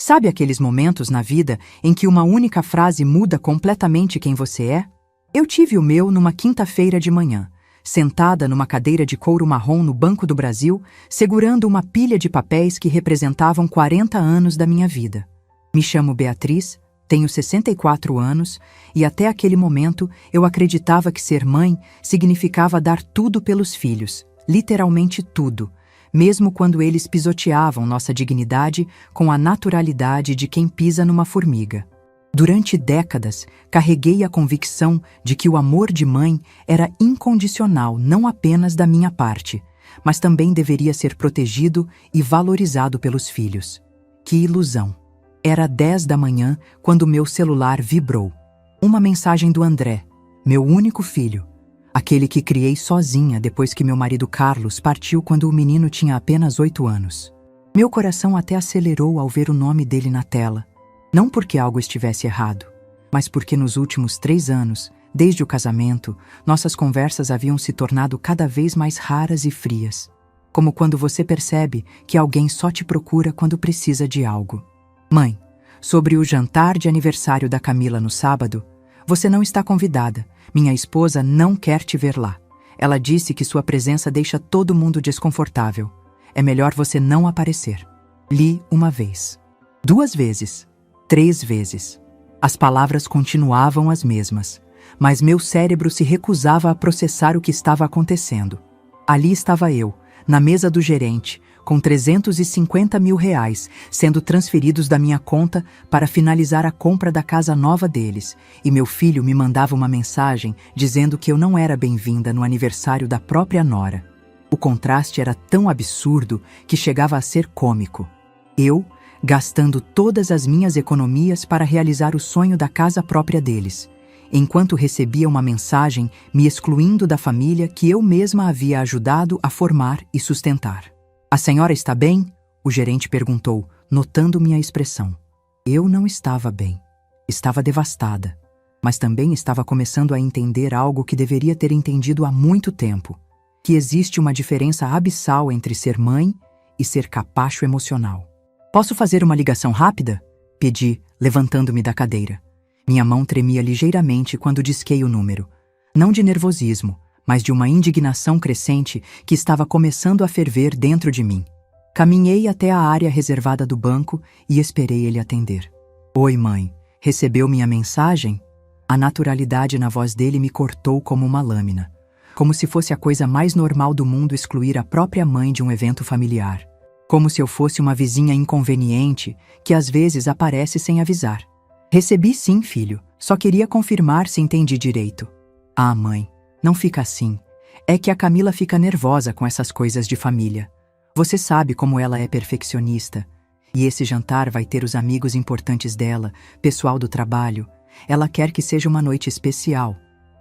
Sabe aqueles momentos na vida em que uma única frase muda completamente quem você é? Eu tive o meu numa quinta-feira de manhã, sentada numa cadeira de couro marrom no Banco do Brasil, segurando uma pilha de papéis que representavam 40 anos da minha vida. Me chamo Beatriz, tenho 64 anos e até aquele momento eu acreditava que ser mãe significava dar tudo pelos filhos, literalmente tudo, mesmo quando eles pisoteavam nossa dignidade com a naturalidade de quem pisa numa formiga. Durante décadas, carreguei a convicção de que o amor de mãe era incondicional não apenas da minha parte, mas também deveria ser protegido e valorizado pelos filhos. Que ilusão! Era 10 da manhã quando meu celular vibrou. Uma mensagem do André, meu único filho, aquele que criei sozinha depois que meu marido Carlos partiu quando o menino tinha apenas 8 anos. Meu coração até acelerou ao ver o nome dele na tela. Não porque algo estivesse errado, mas porque nos últimos 3 anos, desde o casamento, nossas conversas haviam se tornado cada vez mais raras e frias. Como quando você percebe que alguém só te procura quando precisa de algo. Mãe, sobre o jantar de aniversário da Camila no sábado, você não está convidada. Minha esposa não quer te ver lá. Ela disse que sua presença deixa todo mundo desconfortável. É melhor você não aparecer. Li uma vez. 2 vezes. 3 vezes. As palavras continuavam as mesmas, mas meu cérebro se recusava a processar o que estava acontecendo. Ali estava eu, na mesa do gerente, com R$350 mil sendo transferidos da minha conta para finalizar a compra da casa nova deles, e meu filho me mandava uma mensagem dizendo que eu não era bem-vinda no aniversário da própria nora. O contraste era tão absurdo que chegava a ser cômico. Eu, gastando todas as minhas economias para realizar o sonho da casa própria deles, enquanto recebia uma mensagem me excluindo da família que eu mesma havia ajudado a formar e sustentar. "A senhora está bem?" o gerente perguntou, notando minha expressão. Eu não estava bem. Estava devastada, mas também estava começando a entender algo que deveria ter entendido há muito tempo, que existe uma diferença abissal entre ser mãe e ser capacho emocional. "Posso fazer uma ligação rápida?" pedi, levantando-me da cadeira. Minha mão tremia ligeiramente quando disquei o número. Não de nervosismo, mas de uma indignação crescente que estava começando a ferver dentro de mim. Caminhei até a área reservada do banco e esperei ele atender. "Oi, mãe. Recebeu minha mensagem?" A naturalidade na voz dele me cortou como uma lâmina, como se fosse a coisa mais normal do mundo excluir a própria mãe de um evento familiar. Como se eu fosse uma vizinha inconveniente que às vezes aparece sem avisar. "Recebi sim, filho. Só queria confirmar se entendi direito." "Ah, mãe, não fica assim. É que a Camila fica nervosa com essas coisas de família. Você sabe como ela é perfeccionista. E esse jantar vai ter os amigos importantes dela, pessoal do trabalho. Ela quer que seja uma noite especial.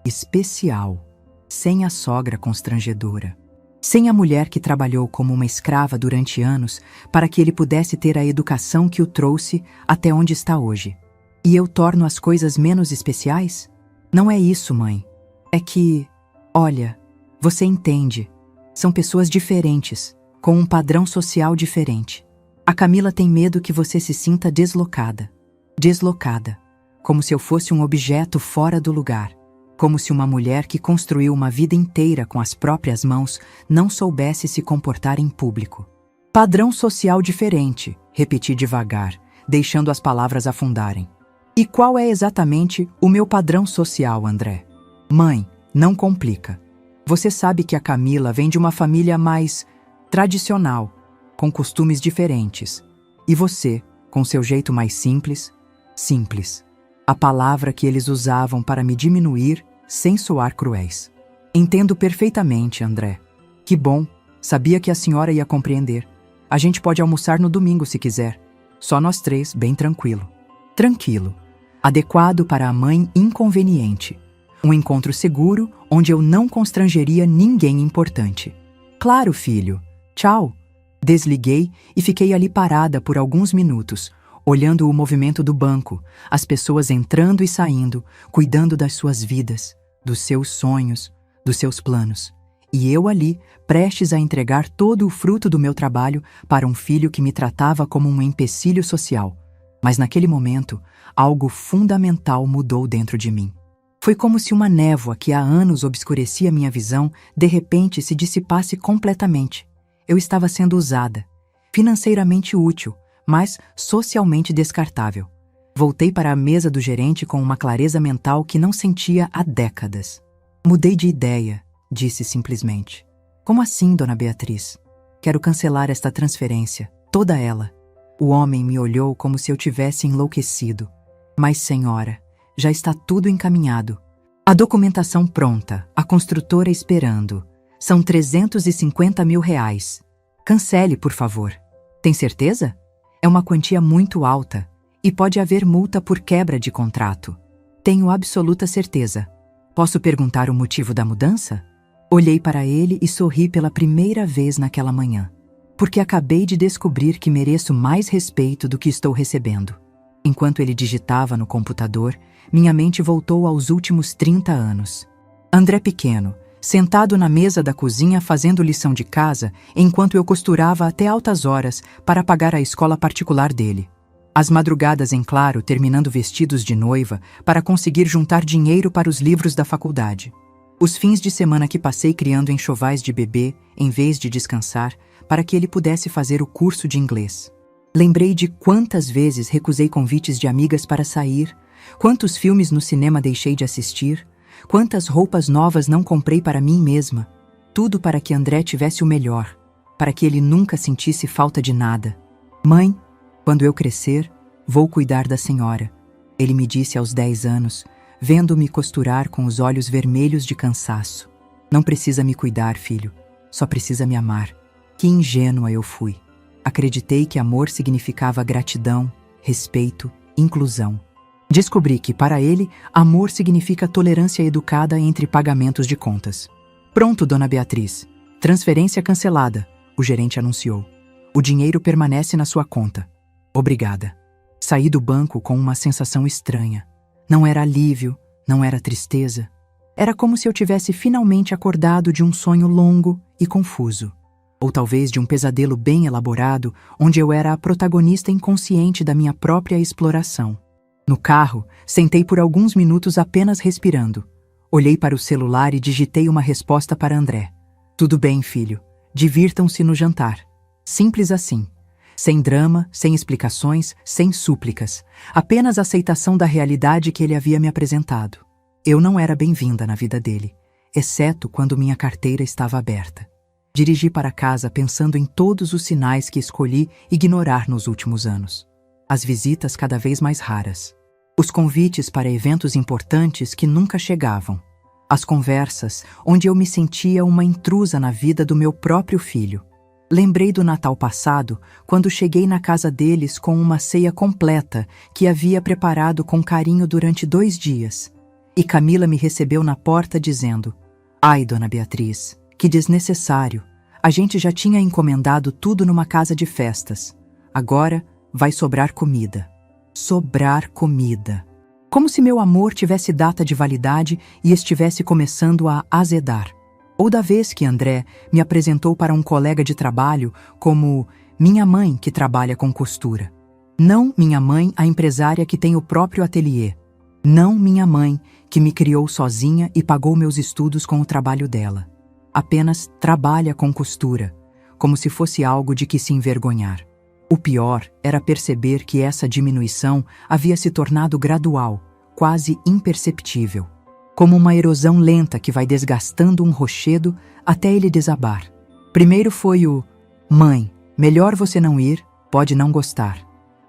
Especial. Sem a sogra constrangedora. Sem a mulher que trabalhou como uma escrava durante anos para que ele pudesse ter a educação que o trouxe até onde está hoje. E eu torno as coisas menos especiais? Não é isso, mãe. É que, olha, você entende. São pessoas diferentes, com um padrão social diferente. A Camila tem medo que você se sinta deslocada. Deslocada. Como se eu fosse um objeto fora do lugar. Como se uma mulher que construiu uma vida inteira com as próprias mãos não soubesse se comportar em público. Padrão social diferente, repeti devagar, deixando as palavras afundarem. E qual é exatamente o meu padrão social, André? Mãe, não complica. Você sabe que a Camila vem de uma família mais tradicional, com costumes diferentes. E você, com seu jeito mais simples, simples. A palavra que eles usavam para me diminuir sem soar cruéis. Entendo perfeitamente, André. Que bom, sabia que a senhora ia compreender. A gente pode almoçar no domingo se quiser. Só nós 3, bem tranquilo. Tranquilo. Adequado para a mãe inconveniente. Um encontro seguro onde eu não constrangeria ninguém importante. Claro, filho. Tchau. Desliguei e fiquei ali parada por alguns minutos, olhando o movimento do banco, as pessoas entrando e saindo, cuidando das suas vidas, dos seus sonhos, dos seus planos. E eu ali, prestes a entregar todo o fruto do meu trabalho para um filho que me tratava como um empecilho social, Mas naquele momento, algo fundamental mudou dentro de mim. Foi como se uma névoa que há anos obscurecia minha visão, de repente se dissipasse completamente. Eu estava sendo usada, financeiramente útil, mas socialmente descartável. Voltei para a mesa do gerente com uma clareza mental que não sentia há décadas. Mudei de ideia, disse simplesmente. Como assim, dona Beatriz? Quero cancelar esta transferência, toda ela. O homem me olhou como se eu tivesse enlouquecido. Mas, senhora, já está tudo encaminhado. A documentação pronta, a construtora esperando. São R$350 mil. Cancele, por favor. Tem certeza? É uma quantia muito alta e pode haver multa por quebra de contrato. Tenho absoluta certeza. Posso perguntar o motivo da mudança? Olhei para ele e sorri pela primeira vez naquela manhã, porque acabei de descobrir que mereço mais respeito do que estou recebendo. Enquanto ele digitava no computador, minha mente voltou aos últimos 30 anos. André pequeno, sentado na mesa da cozinha fazendo lição de casa, enquanto eu costurava até altas horas para pagar a escola particular dele. As madrugadas em claro, terminando vestidos de noiva para conseguir juntar dinheiro para os livros da faculdade. Os fins de semana que passei criando enxovais de bebê, em vez de descansar, para que ele pudesse fazer o curso de inglês. Lembrei de quantas vezes recusei convites de amigas para sair, quantos filmes no cinema deixei de assistir, quantas roupas novas não comprei para mim mesma. Tudo para que André tivesse o melhor, para que ele nunca sentisse falta de nada. Mãe, quando eu crescer, vou cuidar da senhora, ele me disse aos 10 anos, vendo-me costurar com os olhos vermelhos de cansaço. Não precisa me cuidar, filho, só precisa me amar. Que ingênua eu fui. Acreditei que amor significava gratidão, respeito, inclusão. Descobri que, para ele, amor significa tolerância educada entre pagamentos de contas. Pronto, dona Beatriz. Transferência cancelada, o gerente anunciou. O dinheiro permanece na sua conta. Obrigada. Saí do banco com uma sensação estranha. Não era alívio, não era tristeza. Era como se eu tivesse finalmente acordado de um sonho longo e confuso. Ou talvez de um pesadelo bem elaborado, onde eu era a protagonista inconsciente da minha própria exploração. No carro, sentei por alguns minutos apenas respirando. Olhei para o celular e digitei uma resposta para André. Tudo bem, filho. Divirtam-se no jantar. Simples assim. Sem drama, sem explicações, sem súplicas. Apenas aceitação da realidade que ele havia me apresentado. Eu não era bem-vinda na vida dele, exceto quando minha carteira estava aberta. Dirigi para casa pensando em todos os sinais que escolhi ignorar nos últimos anos. As visitas cada vez mais raras. Os convites para eventos importantes que nunca chegavam. As conversas onde eu me sentia uma intrusa na vida do meu próprio filho. Lembrei do Natal passado, quando cheguei na casa deles com uma ceia completa que havia preparado com carinho durante 2 dias. E Camila me recebeu na porta dizendo: Ai, dona Beatriz, que desnecessário. A gente já tinha encomendado tudo numa casa de festas. Agora vai sobrar comida. Sobrar comida. Como se meu amor tivesse data de validade e estivesse começando a azedar. Ou da vez que André me apresentou para um colega de trabalho como minha mãe que trabalha com costura. Não minha mãe, a empresária que tem o próprio ateliê. Não minha mãe, que me criou sozinha e pagou meus estudos com o trabalho dela. Apenas trabalha com costura, como se fosse algo de que se envergonhar. O pior era perceber que essa diminuição havia se tornado gradual, quase imperceptível. Como uma erosão lenta que vai desgastando um rochedo até ele desabar. Primeiro foi o mãe, melhor você não ir, pode não gostar.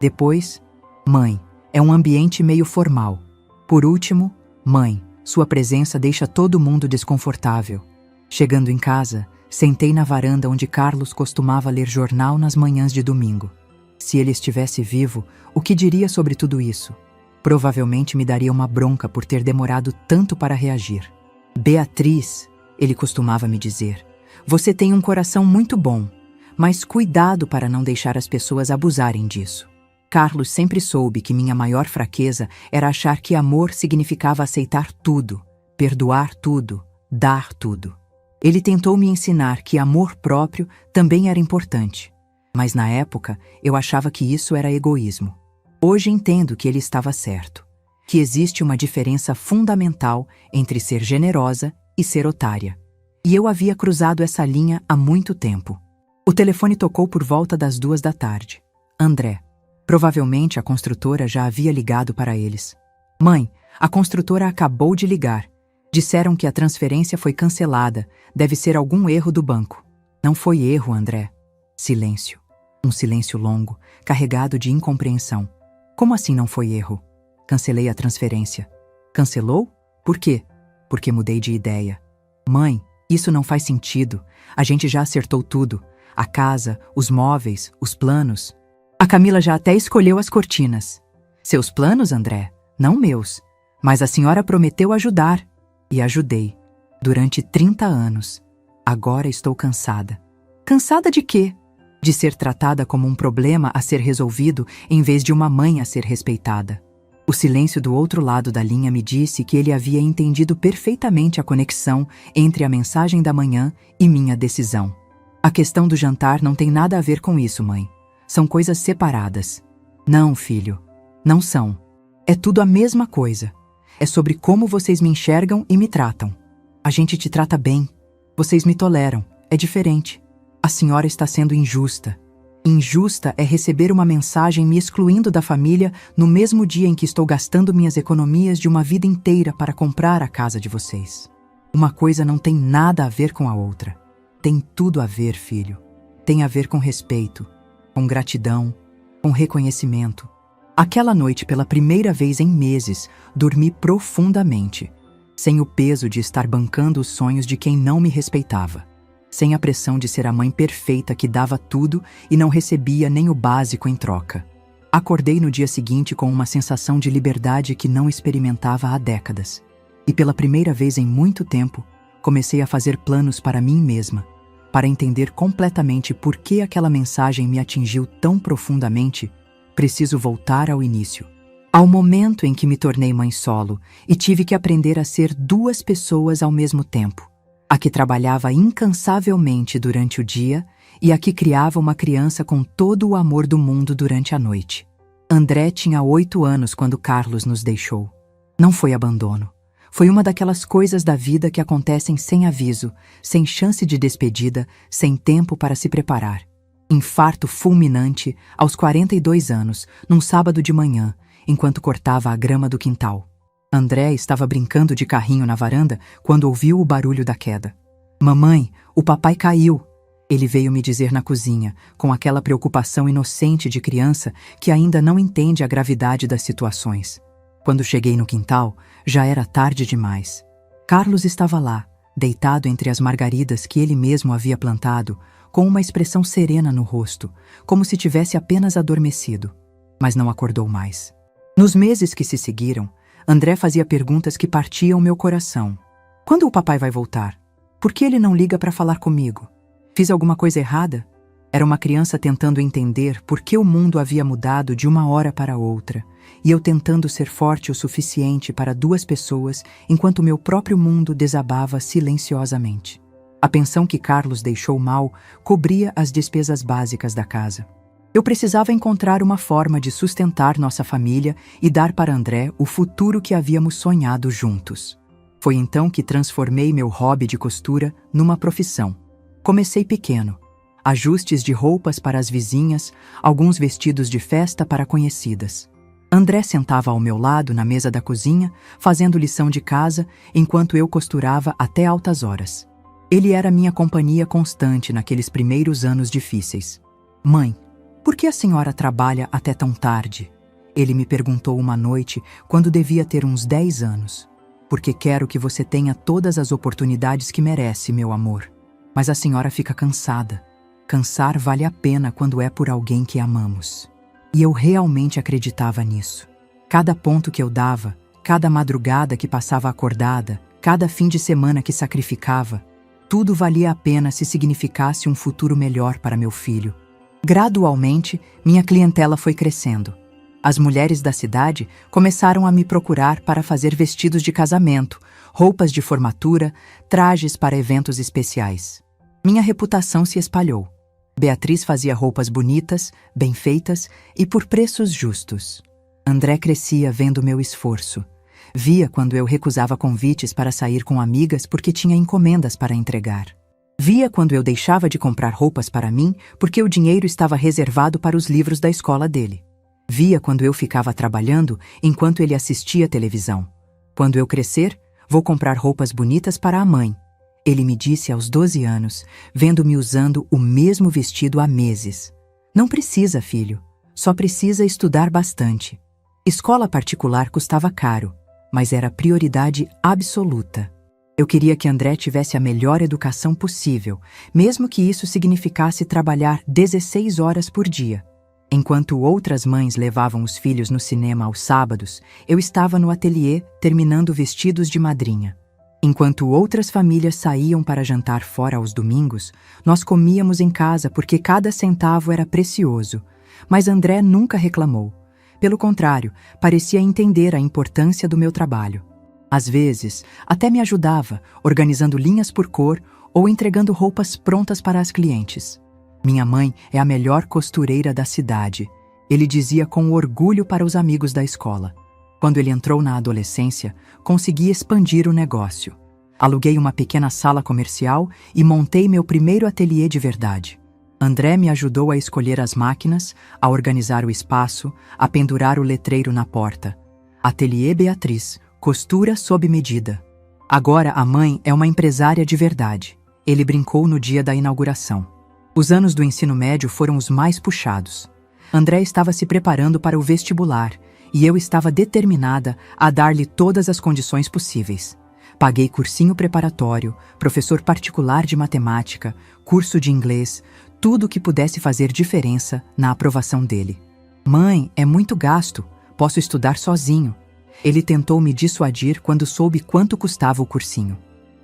Depois, mãe, é um ambiente meio formal. Por último, mãe, sua presença deixa todo mundo desconfortável. Chegando em casa, sentei na varanda onde Carlos costumava ler jornal nas manhãs de domingo. Se ele estivesse vivo, o que diria sobre tudo isso? Provavelmente me daria uma bronca por ter demorado tanto para reagir. Beatriz, ele costumava me dizer, você tem um coração muito bom, mas cuidado para não deixar as pessoas abusarem disso. Carlos sempre soube que minha maior fraqueza era achar que amor significava aceitar tudo, perdoar tudo, dar tudo. Ele tentou me ensinar que amor próprio também era importante, mas na época eu achava que isso era egoísmo. Hoje entendo que ele estava certo, que existe uma diferença fundamental entre ser generosa e ser otária. E eu havia cruzado essa linha há muito tempo. O telefone tocou por volta das 2 da tarde. André. Provavelmente a construtora já havia ligado para eles. Mãe, a construtora acabou de ligar. Disseram que a transferência foi cancelada. Deve ser algum erro do banco. Não foi erro, André. Silêncio. Um silêncio longo, carregado de incompreensão. Como assim não foi erro? Cancelei a transferência. Cancelou? Por quê? Porque mudei de ideia. Mãe, isso não faz sentido. A gente já acertou tudo. A casa, os móveis, os planos. A Camila já até escolheu as cortinas. Seus planos, André? Não meus. Mas a senhora prometeu ajudar. E ajudei. Durante 30 anos. Agora estou cansada. Cansada de quê? De ser tratada como um problema a ser resolvido em vez de uma mãe a ser respeitada. O silêncio do outro lado da linha me disse que ele havia entendido perfeitamente a conexão entre a mensagem da manhã e minha decisão. A questão do jantar não tem nada a ver com isso, mãe. São coisas separadas. Não, filho. Não são. É tudo a mesma coisa. É sobre como vocês me enxergam e me tratam. A gente te trata bem. Vocês me toleram. É diferente. A senhora está sendo injusta. Injusta é receber uma mensagem me excluindo da família no mesmo dia em que estou gastando minhas economias de uma vida inteira para comprar a casa de vocês. Uma coisa não tem nada a ver com a outra. Tem tudo a ver, filho. Tem a ver com respeito, com gratidão, com reconhecimento. Aquela noite, pela primeira vez em meses, dormi profundamente, sem o peso de estar bancando os sonhos de quem não me respeitava, sem a pressão de ser a mãe perfeita que dava tudo e não recebia nem o básico em troca. Acordei no dia seguinte com uma sensação de liberdade que não experimentava há décadas. E pela primeira vez em muito tempo, comecei a fazer planos para mim mesma, para entender completamente por que aquela mensagem me atingiu tão profundamente. Preciso voltar ao início, ao momento em que me tornei mãe solo e tive que aprender a ser 2 pessoas ao mesmo tempo. A que trabalhava incansavelmente durante o dia e a que criava uma criança com todo o amor do mundo durante a noite. André tinha 8 anos quando Carlos nos deixou. Não foi abandono. Foi uma daquelas coisas da vida que acontecem sem aviso, sem chance de despedida, sem tempo para se preparar. Infarto fulminante aos 42 anos, num sábado de manhã, enquanto cortava a grama do quintal. André estava brincando de carrinho na varanda quando ouviu o barulho da queda. Mamãe, o papai caiu. Ele veio me dizer na cozinha, com aquela preocupação inocente de criança que ainda não entende a gravidade das situações. Quando cheguei no quintal, já era tarde demais. Carlos estava lá, deitado entre as margaridas que ele mesmo havia plantado, com uma expressão serena no rosto, como se tivesse apenas adormecido. Mas não acordou mais. Nos meses que se seguiram, André fazia perguntas que partiam meu coração. Quando o papai vai voltar? Por que ele não liga para falar comigo? Fiz alguma coisa errada? Era uma criança tentando entender por que o mundo havia mudado de uma hora para outra, e eu tentando ser forte o suficiente para 2 pessoas, enquanto meu próprio mundo desabava silenciosamente. A pensão que Carlos deixou mal cobria as despesas básicas da casa. Eu precisava encontrar uma forma de sustentar nossa família e dar para André o futuro que havíamos sonhado juntos. Foi então que transformei meu hobby de costura numa profissão. Comecei pequeno. Ajustes de roupas para as vizinhas, alguns vestidos de festa para conhecidas. André sentava ao meu lado na mesa da cozinha, fazendo lição de casa, enquanto eu costurava até altas horas. Ele era minha companhia constante naqueles primeiros anos difíceis. Mãe, por que a senhora trabalha até tão tarde? Ele me perguntou uma noite, quando devia ter uns 10 anos. Porque quero que você tenha todas as oportunidades que merece, meu amor. Mas a senhora fica cansada. Cansar vale a pena quando é por alguém que amamos. E eu realmente acreditava nisso. Cada ponto que eu dava, cada madrugada que passava acordada, cada fim de semana que sacrificava, tudo valia a pena se significasse um futuro melhor para meu filho. Gradualmente, minha clientela foi crescendo. As mulheres da cidade começaram a me procurar para fazer vestidos de casamento, roupas de formatura, trajes para eventos especiais. Minha reputação se espalhou. Beatriz fazia roupas bonitas, bem feitas e por preços justos. André crescia vendo meu esforço. Via quando eu recusava convites para sair com amigas porque tinha encomendas para entregar. Via quando eu deixava de comprar roupas para mim porque o dinheiro estava reservado para os livros da escola dele. Via quando eu ficava trabalhando enquanto ele assistia televisão. Quando eu crescer, vou comprar roupas bonitas para a mãe. Ele me disse aos 12 anos, vendo-me usando o mesmo vestido há meses. Não precisa, filho. Só precisa estudar bastante. Escola particular custava caro, mas era prioridade absoluta. Eu queria que André tivesse a melhor educação possível, mesmo que isso significasse trabalhar 16 horas por dia. Enquanto outras mães levavam os filhos no cinema aos sábados, eu estava no ateliê terminando vestidos de madrinha. Enquanto outras famílias saíam para jantar fora aos domingos, nós comíamos em casa porque cada centavo era precioso. Mas André nunca reclamou. Pelo contrário, parecia entender a importância do meu trabalho. Às vezes, até me ajudava, organizando linhas por cor ou entregando roupas prontas para as clientes. Minha mãe é a melhor costureira da cidade, ele dizia com orgulho para os amigos da escola. Quando ele entrou na adolescência, consegui expandir o negócio. Aluguei uma pequena sala comercial e montei meu primeiro ateliê de verdade. André me ajudou a escolher as máquinas, a organizar o espaço, a pendurar o letreiro na porta. Ateliê Beatriz, costura sob medida. Agora a mãe é uma empresária de verdade. Ele brincou no dia da inauguração. Os anos do ensino médio foram os mais puxados. André estava se preparando para o vestibular e eu estava determinada a dar-lhe todas as condições possíveis. Paguei cursinho preparatório, professor particular de matemática, curso de inglês, tudo o que pudesse fazer diferença na aprovação dele. Mãe, é muito gasto, posso estudar sozinho. Ele tentou me dissuadir quando soube quanto custava o cursinho.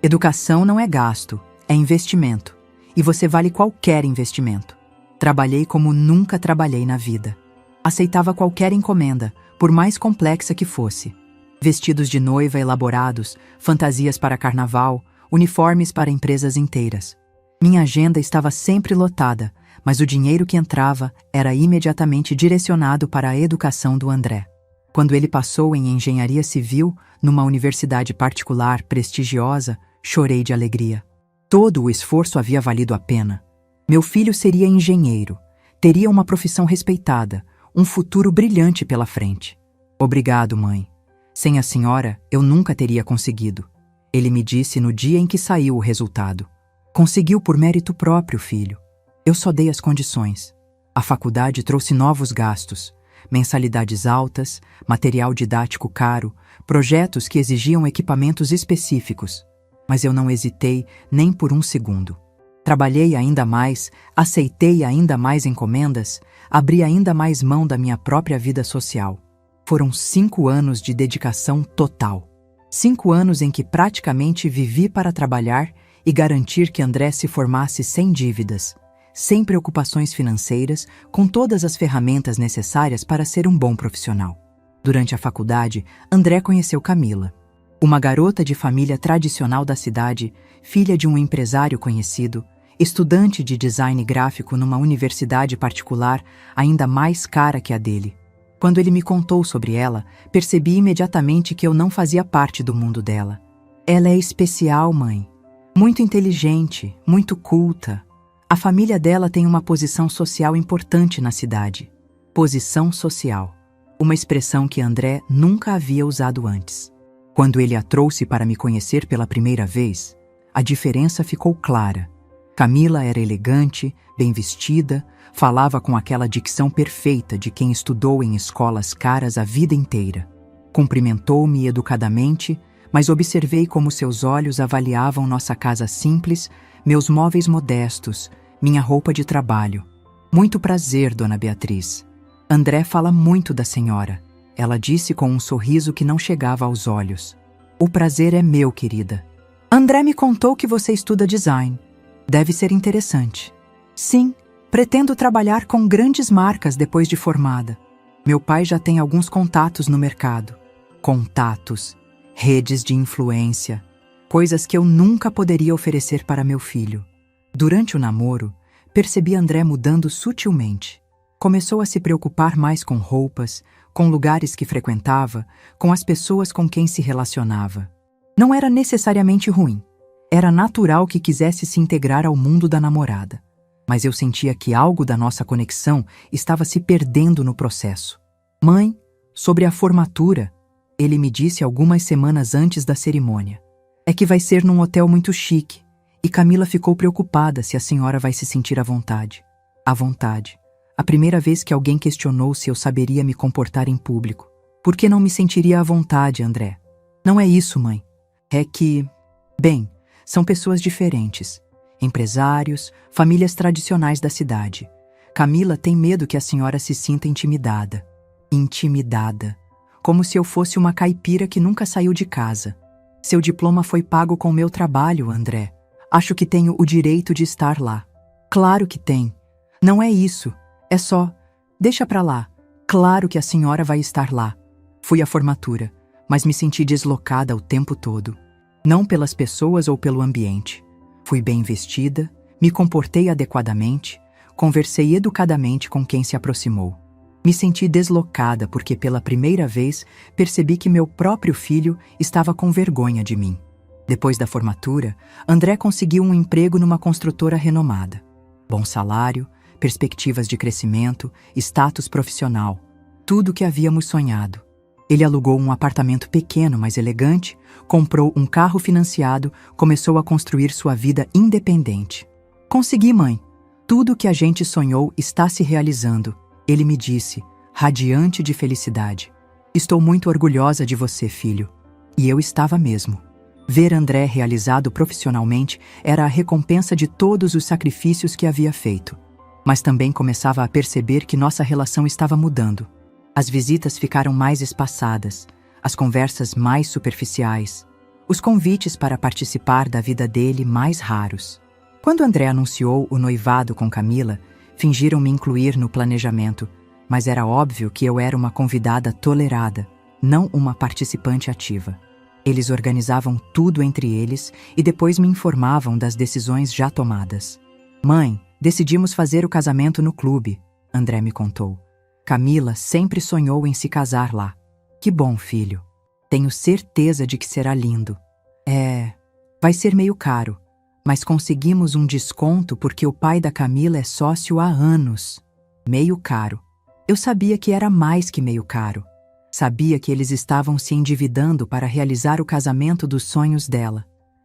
Educação não é gasto, é investimento. E você vale qualquer investimento. Trabalhei como nunca trabalhei na vida. Aceitava qualquer encomenda, por mais complexa que fosse. Vestidos de noiva elaborados, fantasias para carnaval, uniformes para empresas inteiras. Minha agenda estava sempre lotada, mas o dinheiro que entrava era imediatamente direcionado para a educação do André. Quando ele passou em engenharia civil, numa universidade particular prestigiosa, chorei de alegria. Todo o esforço havia valido a pena. Meu filho seria engenheiro, teria uma profissão respeitada, um futuro brilhante pela frente. Obrigado, mãe. Sem a senhora, eu nunca teria conseguido. Ele me disse no dia em que saiu o resultado. Conseguiu por mérito próprio, filho. Eu só dei as condições. A faculdade trouxe novos gastos, mensalidades altas, material didático caro, projetos que exigiam equipamentos específicos. Mas eu não hesitei nem por um segundo. Trabalhei ainda mais, aceitei ainda mais encomendas, abri ainda mais mão da minha própria vida social. Foram 5 anos de dedicação total. 5 anos em que praticamente vivi para trabalhar e garantir que André se formasse sem dívidas, sem preocupações financeiras, com todas as ferramentas necessárias para ser um bom profissional. Durante a faculdade, André conheceu Camila, uma garota de família tradicional da cidade, filha de um empresário conhecido, estudante de design gráfico numa universidade particular ainda mais cara que a dele. Quando ele me contou sobre ela, percebi imediatamente que eu não fazia parte do mundo dela. Ela é especial, mãe. Muito inteligente, muito culta. A família dela tem uma posição social importante na cidade. Posição social. Uma expressão que André nunca havia usado antes. Quando ele a trouxe para me conhecer pela primeira vez, a diferença ficou clara. Camila era elegante, bem vestida, falava com aquela dicção perfeita de quem estudou em escolas caras a vida inteira. Cumprimentou-me educadamente, mas observei como seus olhos avaliavam nossa casa simples, meus móveis modestos, minha roupa de trabalho. Muito prazer, dona Beatriz. André fala muito da senhora, ela disse com um sorriso que não chegava aos olhos. O prazer é meu, querida. André me contou que você estuda design. Deve ser interessante. Sim, pretendo trabalhar com grandes marcas depois de formada. Meu pai já tem alguns contatos no mercado. Contatos, redes de influência, coisas que eu nunca poderia oferecer para meu filho. Durante o namoro, percebi André mudando sutilmente. Começou a se preocupar mais com roupas, com lugares que frequentava, com as pessoas com quem se relacionava. Não era necessariamente ruim. Era natural que quisesse se integrar ao mundo da namorada. Mas eu sentia que algo da nossa conexão estava se perdendo no processo. Mãe, sobre a formatura, ele me disse algumas semanas antes da cerimônia. É que vai ser num hotel muito chique, e Camila ficou preocupada se a senhora vai se sentir à vontade. À vontade. A primeira vez que alguém questionou se eu saberia me comportar em público. Por que não me sentiria à vontade, André? Não é isso, mãe. É que, bem, são pessoas diferentes. Empresários, famílias tradicionais da cidade. Camila tem medo que a senhora se sinta intimidada. Intimidada. Como se eu fosse uma caipira que nunca saiu de casa. Seu diploma foi pago com meu trabalho, André. Acho que tenho o direito de estar lá. Claro que tem. Não é isso. É só... Deixa pra lá. Claro que a senhora vai estar lá. Fui à formatura, mas me senti deslocada o tempo todo. Não pelas pessoas ou pelo ambiente. Fui bem vestida, me comportei adequadamente, conversei educadamente com quem se aproximou. Me senti deslocada porque pela primeira vez percebi que meu próprio filho estava com vergonha de mim. Depois da formatura, André conseguiu um emprego numa construtora renomada. Bom salário, perspectivas de crescimento, status profissional. Tudo o que havíamos sonhado. Ele alugou um apartamento pequeno, mas elegante, comprou um carro financiado, começou a construir sua vida independente. Consegui, mãe. Tudo o que a gente sonhou está se realizando. Ele me disse, radiante de felicidade. Estou muito orgulhosa de você, filho. E eu estava mesmo. Ver André realizado profissionalmente era a recompensa de todos os sacrifícios que havia feito. Mas também começava a perceber que nossa relação estava mudando. As visitas ficaram mais espaçadas, as conversas mais superficiais, os convites para participar da vida dele mais raros. Quando André anunciou o noivado com Camila, fingiram me incluir no planejamento, mas era óbvio que eu era uma convidada tolerada, não uma participante ativa. Eles organizavam tudo entre eles e depois me informavam das decisões já tomadas. Mãe, decidimos fazer o casamento no clube, André me contou. Camila sempre sonhou em se casar lá. Que bom, filho. Tenho certeza de que será lindo. Vai ser meio caro, mas conseguimos um desconto porque o pai da Camila é sócio há anos. Meio caro. Eu sabia que era mais que meio caro. Sabia que eles estavam se endividando para realizar o casamento dos sonhos dela.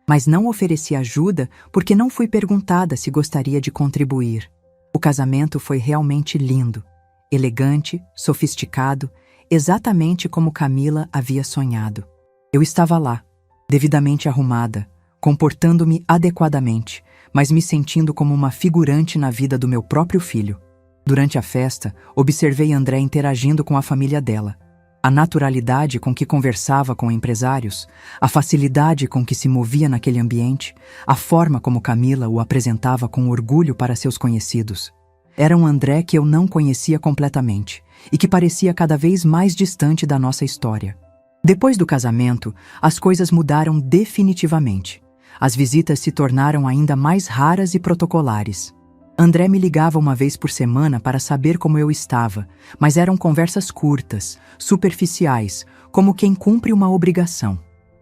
Mas não ofereci ajuda porque não fui perguntada se gostaria de contribuir. O casamento foi realmente lindo. Elegante, sofisticado, exatamente como Camila havia sonhado. Eu estava lá, devidamente arrumada, comportando-me adequadamente, mas me sentindo como uma figurante na vida do meu próprio filho. Durante a festa, observei André interagindo com a família dela. A naturalidade com que conversava com empresários, a facilidade com que se movia naquele ambiente, a forma como Camila o apresentava com orgulho para seus conhecidos. Era um André que eu não conhecia completamente e que parecia cada vez mais distante da nossa história. Depois do casamento, as coisas mudaram definitivamente. As visitas se tornaram ainda mais raras e protocolares. André me ligava uma vez por semana para saber como eu estava, mas eram conversas curtas, superficiais, como quem cumpre uma obrigação.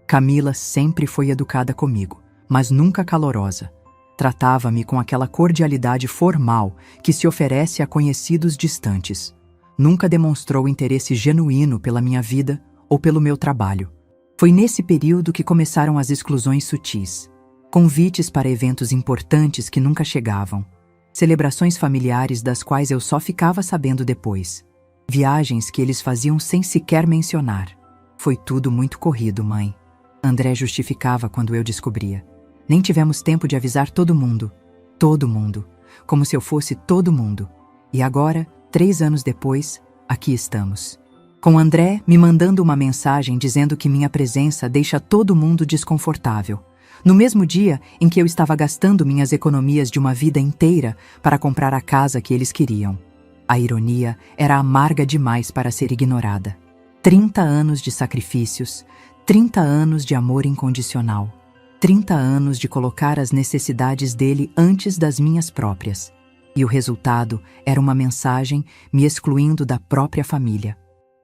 Camila sempre foi educada comigo, mas nunca calorosa. Tratava-me com aquela cordialidade formal que se oferece a conhecidos distantes. Nunca demonstrou interesse genuíno pela minha vida ou pelo meu trabalho. Foi nesse período que começaram as exclusões sutis. Convites para eventos importantes que nunca chegavam. Celebrações familiares das quais eu só ficava sabendo depois. Viagens que eles faziam sem sequer mencionar. Foi tudo muito corrido, mãe. André justificava quando eu descobria. Nem tivemos tempo de avisar todo mundo. Todo mundo. Como se eu fosse todo mundo. E agora, 3 anos depois, aqui estamos. Com André me mandando uma mensagem dizendo que minha presença deixa todo mundo desconfortável. No mesmo dia em que eu estava gastando minhas economias de uma vida inteira para comprar a casa que eles queriam. A ironia era amarga demais para ser ignorada. 30 anos de sacrifícios, 30 anos de amor incondicional. 30 anos de colocar as necessidades dele antes das minhas próprias. E o resultado era uma mensagem me excluindo da própria família.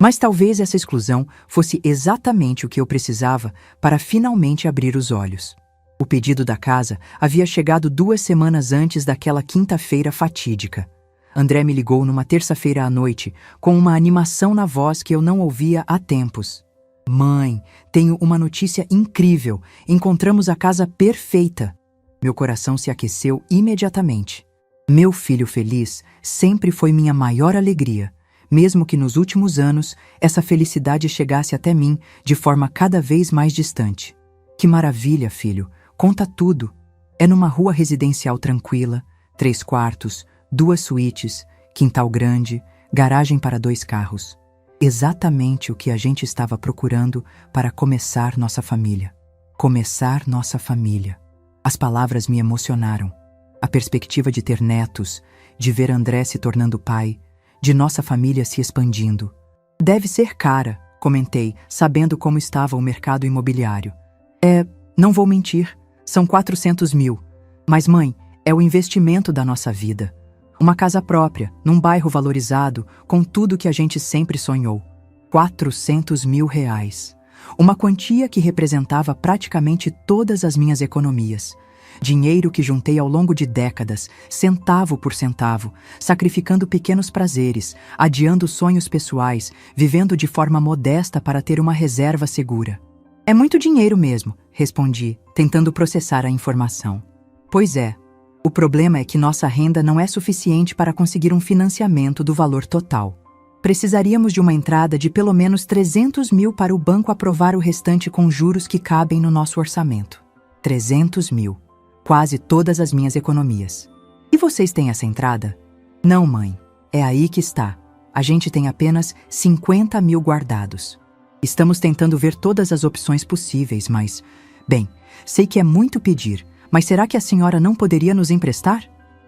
Mas talvez essa exclusão fosse exatamente o que eu precisava para finalmente abrir os olhos. O pedido da casa havia chegado 2 semanas antes daquela quinta-feira fatídica. André me ligou numa terça-feira à noite, com uma animação na voz que eu não ouvia há tempos. Mãe, tenho uma notícia incrível. Encontramos a casa perfeita. Meu coração se aqueceu imediatamente. Meu filho feliz sempre foi minha maior alegria, mesmo que nos últimos anos essa felicidade chegasse até mim de forma cada vez mais distante. Que maravilha, filho. Conta tudo. É numa rua residencial tranquila, 3 quartos, 2 suítes, quintal grande, garagem para 2 carros. Exatamente o que a gente estava procurando para começar nossa família. Começar nossa família. As palavras me emocionaram. A perspectiva de ter netos, de ver André se tornando pai, de nossa família se expandindo. Deve ser cara, comentei, sabendo como estava o mercado imobiliário. Não vou mentir, são 400 mil. Mas mãe, é o investimento da nossa vida. Uma casa própria, num bairro valorizado, com tudo que a gente sempre sonhou. 400 mil reais. Uma quantia que representava praticamente todas as minhas economias. Dinheiro que juntei ao longo de décadas, centavo por centavo, sacrificando pequenos prazeres, adiando sonhos pessoais, vivendo de forma modesta para ter uma reserva segura. É muito dinheiro mesmo, respondi, tentando processar a informação. Pois é. O problema é que nossa renda não é suficiente para conseguir um financiamento do valor total. Precisaríamos de uma entrada de pelo menos 300 mil para o banco aprovar o restante com juros que cabem no nosso orçamento. 300 mil. Quase todas as minhas economias. E vocês têm essa entrada? Não, mãe. É aí que está. A gente tem apenas 50 mil guardados. Estamos tentando ver todas as opções possíveis, mas... Bem, sei que é muito pedir, mas será que a senhora não poderia nos emprestar?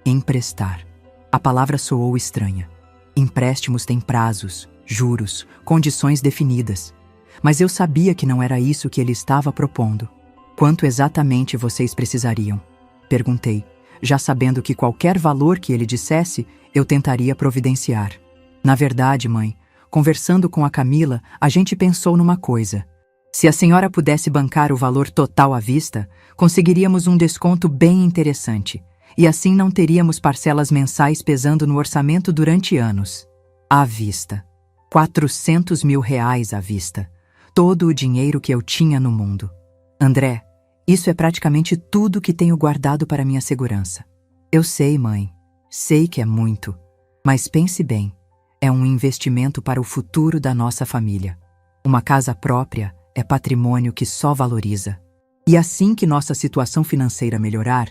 Emprestar. A palavra soou estranha. Empréstimos têm prazos, juros, condições definidas. Mas eu sabia que não era isso que ele estava propondo. Quanto exatamente vocês precisariam? Perguntei, já sabendo que qualquer valor que ele dissesse, eu tentaria providenciar. Na verdade, mãe, conversando com a Camila, a gente pensou numa coisa. Se a senhora pudesse bancar o valor total à vista, conseguiríamos um desconto bem interessante, e assim não teríamos parcelas mensais pesando no orçamento durante anos. À vista. 400 mil reais à vista. Todo o dinheiro que eu tinha no mundo. André, isso é praticamente tudo que tenho guardado para minha segurança. Eu sei, mãe. Sei que é muito. Mas pense bem. É um investimento para o futuro da nossa família. Uma casa própria é patrimônio que só valoriza. E assim que nossa situação financeira melhorar,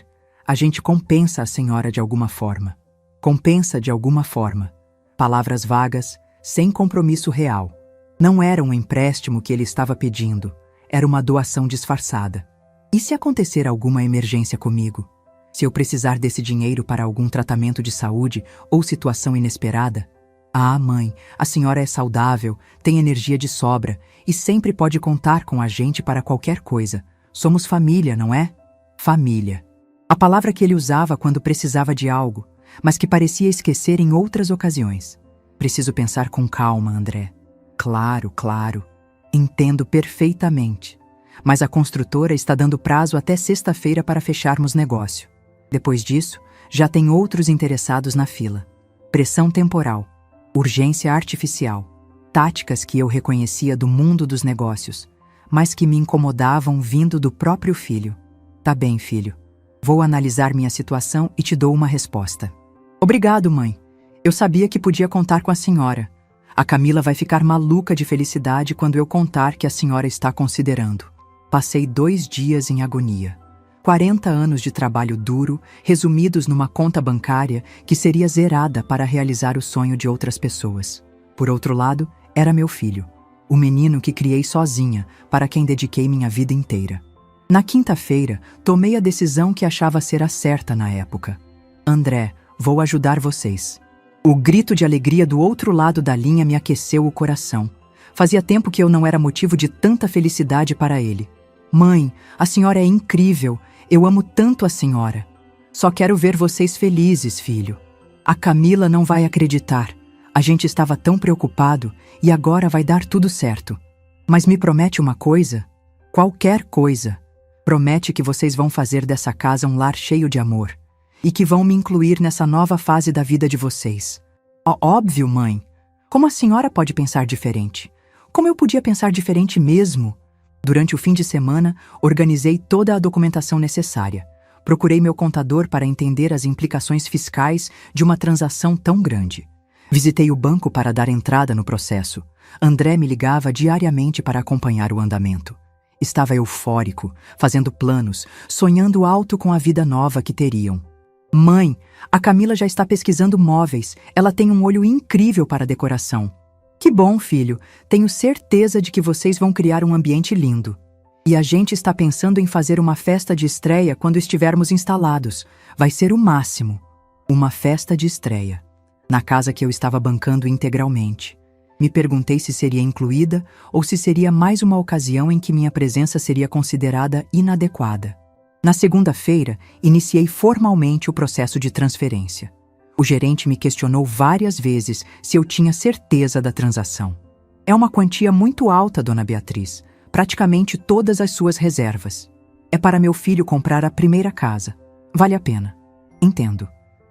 a gente compensa a senhora de alguma forma. Compensa de alguma forma. Palavras vagas, sem compromisso real. Não era um empréstimo que ele estava pedindo, era uma doação disfarçada. E se acontecer alguma emergência comigo? Se eu precisar desse dinheiro para algum tratamento de saúde ou situação inesperada? Ah, mãe, a senhora é saudável, tem energia de sobra e sempre pode contar com a gente para qualquer coisa. Somos família, não é? Família. A palavra que ele usava quando precisava de algo, mas que parecia esquecer em outras ocasiões. Preciso pensar com calma, André. Claro, claro. Entendo perfeitamente. Mas a construtora está dando prazo até sexta-feira para fecharmos negócio. Depois disso, já tem outros interessados na fila. Pressão temporal. Urgência artificial, táticas que eu reconhecia do mundo dos negócios, mas que me incomodavam vindo do próprio filho. Tá bem, filho. Vou analisar minha situação e te dou uma resposta. Obrigado, mãe. Eu sabia que podia contar com a senhora. A Camila vai ficar maluca de felicidade quando eu contar que a senhora está considerando. Passei 2 dias em agonia. 40 anos de trabalho duro, resumidos numa conta bancária que seria zerada para realizar o sonho de outras pessoas. Por outro lado, era meu filho, o menino que criei sozinha, para quem dediquei minha vida inteira. Na quinta-feira, tomei a decisão que achava ser a certa na época. André, vou ajudar vocês. O grito de alegria do outro lado da linha me aqueceu o coração. Fazia tempo que eu não era motivo de tanta felicidade para ele. Mãe, a senhora é incrível. Eu amo tanto a senhora. Só quero ver vocês felizes, filho. A Camila não vai acreditar. A gente estava tão preocupado e agora vai dar tudo certo. Mas me promete uma coisa? Qualquer coisa. Promete que vocês vão fazer dessa casa um lar cheio de amor e que vão me incluir nessa nova fase da vida de vocês. Óbvio, mãe. Como a senhora pode pensar diferente? Como eu podia pensar diferente mesmo? Durante o fim de semana, organizei toda a documentação necessária. Procurei meu contador para entender as implicações fiscais de uma transação tão grande. Visitei o banco para dar entrada no processo. André me ligava diariamente para acompanhar o andamento. Estava eufórico, fazendo planos, sonhando alto com a vida nova que teriam. Mãe, a Camila já está pesquisando móveis. Ela tem um olho incrível para decoração. Que bom, filho. Tenho certeza de que vocês vão criar um ambiente lindo. E a gente está pensando em fazer uma festa de estreia quando estivermos instalados. Vai ser o máximo. Uma festa de estreia. Na casa que eu estava bancando integralmente. Me perguntei se seria incluída ou se seria mais uma ocasião em que minha presença seria considerada inadequada. Na segunda-feira, iniciei formalmente o processo de transferência. O gerente me questionou várias vezes se eu tinha certeza da transação. É uma quantia muito alta, dona Beatriz. Praticamente todas as suas reservas. É para meu filho comprar a primeira casa. Vale a pena. Entendo.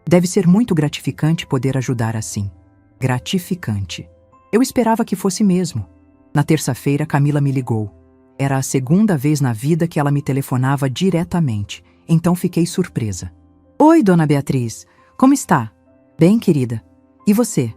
Deve ser muito gratificante poder ajudar assim. Gratificante. Eu esperava que fosse mesmo. Na terça-feira, Camila me ligou. Era a segunda vez na vida que ela me telefonava diretamente, então fiquei surpresa. Oi, dona Beatriz. Como está? Bem, querida. E você?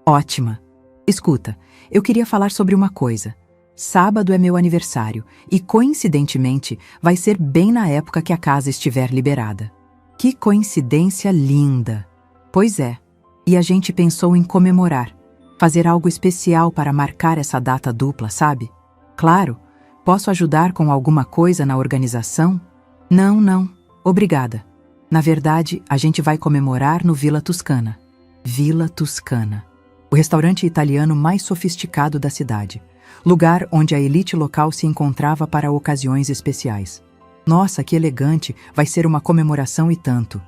Ótima. Escuta, eu queria falar sobre uma coisa. Sábado é meu aniversário e, coincidentemente, vai ser bem na época que a casa estiver liberada. Que coincidência linda! Pois é, e a gente pensou em comemorar. Fazer algo especial para marcar essa data dupla, sabe? Claro, posso ajudar com alguma coisa na organização? Não, obrigada. Na verdade, a gente vai comemorar no Villa Tuscana. Villa Tuscana. O restaurante italiano mais sofisticado da cidade. Lugar onde a elite local se encontrava para ocasiões especiais. Nossa, que elegante, vai ser uma comemoração e tanto.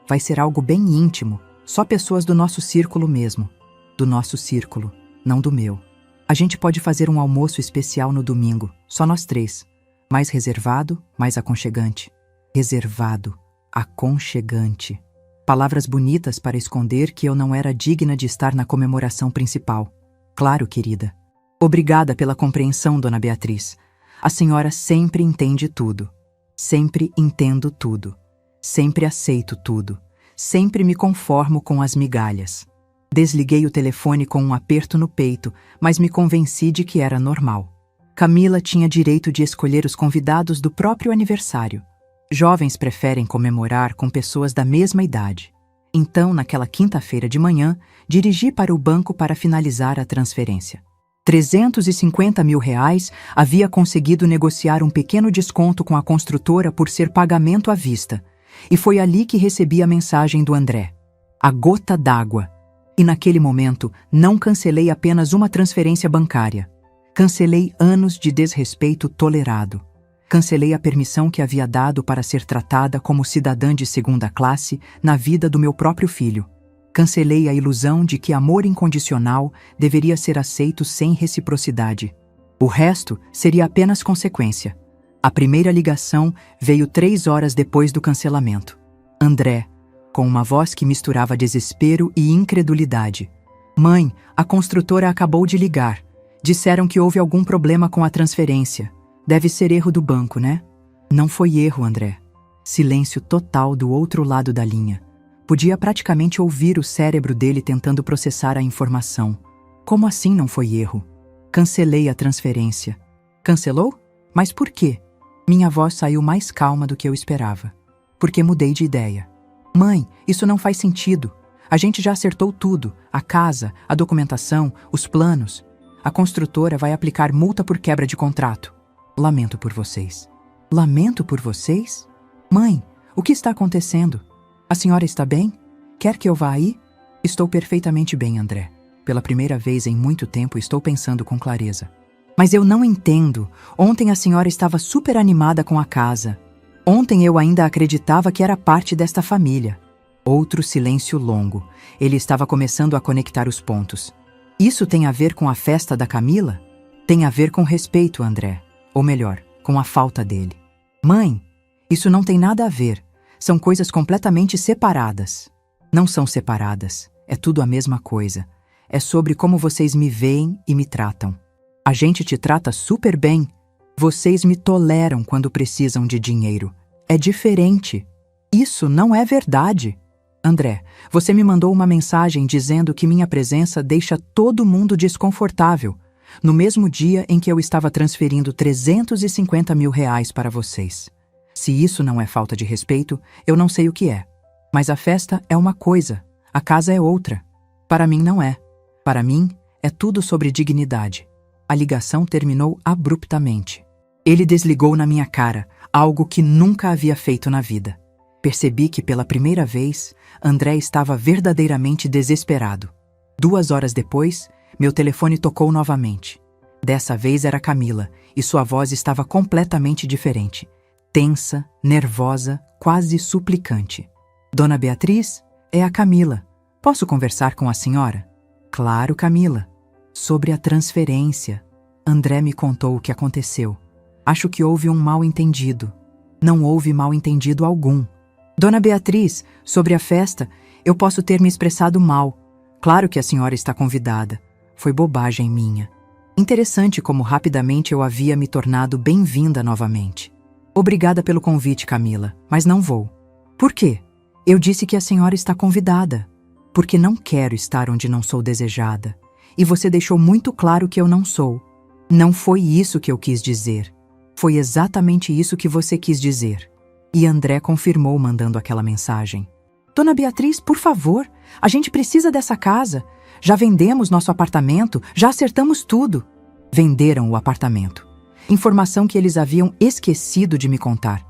Vai ser algo bem íntimo, só pessoas do nosso círculo mesmo. Do nosso círculo, não do meu. A gente pode fazer um almoço especial no domingo, só nós três. Mais reservado, mais aconchegante. Reservado, aconchegante. Palavras bonitas para esconder que eu não era digna de estar na comemoração principal. Claro, querida. Obrigada pela compreensão, dona Beatriz. A senhora sempre entende tudo. Sempre entendo tudo. Sempre aceito tudo. Sempre me conformo com as migalhas. Desliguei o telefone com um aperto no peito, mas me convenci de que era normal. Camila tinha direito de escolher os convidados do próprio aniversário. Jovens preferem comemorar com pessoas da mesma idade. Então, naquela quinta-feira de manhã, dirigi para o banco para finalizar a transferência. R$350 mil havia conseguido negociar um pequeno desconto com a construtora por ser pagamento à vista. E foi ali que recebi a mensagem do André. A gota d'água. E naquele momento, não cancelei apenas uma transferência bancária. Cancelei anos de desrespeito tolerado. Cancelei a permissão que havia dado para ser tratada como cidadã de segunda classe na vida do meu próprio filho. Cancelei a ilusão de que amor incondicional deveria ser aceito sem reciprocidade. O resto seria apenas consequência. A primeira ligação veio 3 horas depois do cancelamento. André, com uma voz que misturava desespero e incredulidade. Mãe, a construtora acabou de ligar. Disseram que houve algum problema com a transferência. Deve ser erro do banco, né? Não foi erro, André. Silêncio total do outro lado da linha. Podia praticamente ouvir o cérebro dele tentando processar a informação. Como assim não foi erro? Cancelei a transferência. Cancelou? Mas por quê? Minha voz saiu mais calma do que eu esperava. Porque mudei de ideia. Mãe, isso não faz sentido. A gente já acertou tudo. A casa, a documentação, os planos. A construtora vai aplicar multa por quebra de contrato. Lamento por vocês. Lamento por vocês? Mãe, o que está acontecendo? A senhora está bem? Quer que eu vá aí? Estou perfeitamente bem, André. Pela primeira vez em muito tempo estou pensando com clareza. Mas eu não entendo. Ontem a senhora estava super animada com a casa. Ontem eu ainda acreditava que era parte desta família. Outro silêncio longo. Ele estava começando a conectar os pontos. Isso tem a ver com a festa da Camila? Tem a ver com respeito, André. Ou melhor, com a falta dele. Mãe, isso não tem nada a ver. São coisas completamente separadas. Não são separadas. É tudo a mesma coisa. É sobre como vocês me veem e me tratam. A gente te trata super bem. Vocês me toleram quando precisam de dinheiro. É diferente. Isso não é verdade. André, você me mandou uma mensagem dizendo que minha presença deixa todo mundo desconfortável, no mesmo dia em que eu estava transferindo R$350 mil para vocês. Se isso não é falta de respeito, eu não sei o que é. Mas a festa é uma coisa, a casa é outra. Para mim não é. Para mim, é tudo sobre dignidade. A ligação terminou abruptamente. Ele desligou na minha cara, algo que nunca havia feito na vida. Percebi que, pela primeira vez, André estava verdadeiramente desesperado. 2 horas depois, meu telefone tocou novamente. Dessa vez era Camila, e sua voz estava completamente diferente. Tensa, nervosa, quase suplicante. Dona Beatriz, é a Camila. Posso conversar com a senhora? Claro, Camila. Sobre a transferência. André me contou o que aconteceu. Acho que houve um mal-entendido. Não houve mal-entendido algum. Dona Beatriz, sobre a festa, eu posso ter me expressado mal. Claro que a senhora está convidada. Foi bobagem minha. Interessante como rapidamente eu havia me tornado bem-vinda novamente. Obrigada pelo convite, Camila, mas não vou. Por quê? Eu disse que a senhora está convidada. Porque não quero estar onde não sou desejada. E você deixou muito claro que eu não sou. Não foi isso que eu quis dizer. Foi exatamente isso que você quis dizer. E André confirmou mandando aquela mensagem. Dona Beatriz, por favor, a gente precisa dessa casa. Já vendemos nosso apartamento, já acertamos tudo. Venderam o apartamento. Informação que eles haviam esquecido de me contar.